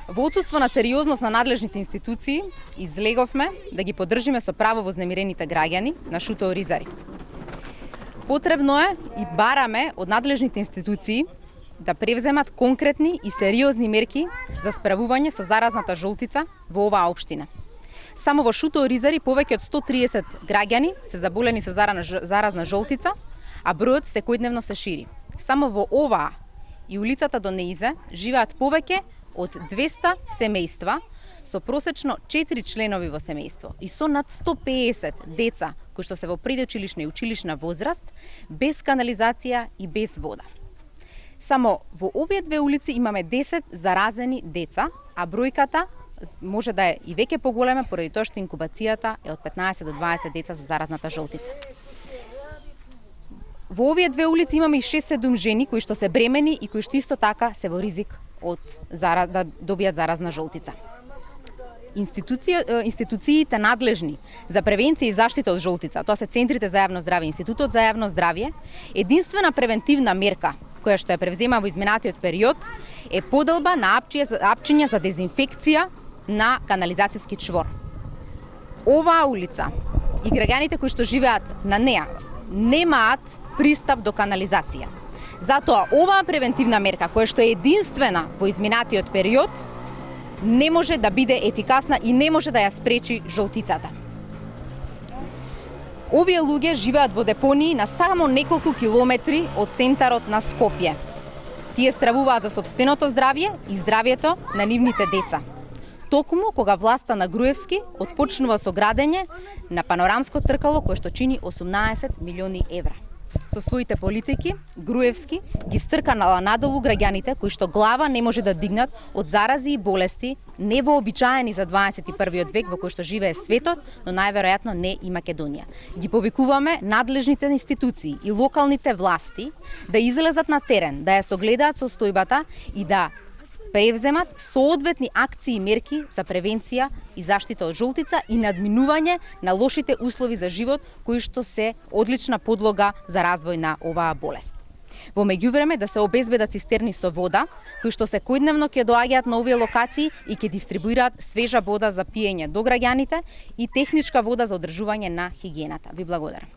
Во отсутство на сериозност на надлежните институции, излеговме да ги поддржиме со право вознемирените граѓани на Шуто Оризари. Потребно е и бараме од надлежните институции да превземат конкретни и сериозни мерки за справување со заразната жолтица во оваа општина. Само во Шуто Оризари повеќе од 130 граѓани се заболени со заразна жолтица, а бројот секојдневно се шири. Само во оваа и улицата до Неизе живеат повеќе од 200 семејства со просечно 4 членови во семејство и со над 150 деца кои што се во предучилишна и училишна возраст, без канализација и без вода. Само во овие две улици имаме 10 заразени деца, а бројката може да е и веќе поголема поради тоа што инкубацијата е од 15 до 20 деца за заразната жолтица. Во овие две улици имаме и 6-7 жени кои што се бремени и кои што исто така се во ризик од да добијат заразна жолтица. Институциите надлежни за превенција и заштита од жолтица, тоа се центрите за јавно здравје, Институтот за јавно здравје, единствена превентивна мерка која што ја превзема во изминатиот период е поделба на апчиња за дезинфекција на канализацијски чвор. Оваа улица и граѓаните кои што живеат на неа немаат пристап до канализација. Затоа оваа превентивна мерка, која што е единствена во изминатиот период, не може да биде ефикасна и не може да ја спречи жолтицата. Овие луѓе живеат во депонии на само неколку километри од центарот на Скопје. Тие стравуваат за сопственото здравје и здравјето на нивните деца. Токму кога власта на Груевски отпочнува со градење на панорамско тркало кое што чини 18 милиони евра. Со своите политики, Груевски ги стрканала надолу граѓаните кои што глава не може да дигнат од зарази и болести невообичаени за 21. век во кој што живее светот, но најверојатно не и Македонија. Ги повикуваме надлежните институции и локалните власти да излезат на терен, да ја согледаат состојбата и да превземат соодветни акции и мерки за превенција и заштита од жолтица и надминување на лошите услови за живот кои што се одлична подлога за развој на оваа болест. Во меѓувреме да се обезбедат цистерни со вода, кои што секојдневно ќе доаѓаат на овие локации и ќе дистрибуираат свежа вода за пиење до граѓаните и техничка вода за одржување на хигиената. Ви благодарам.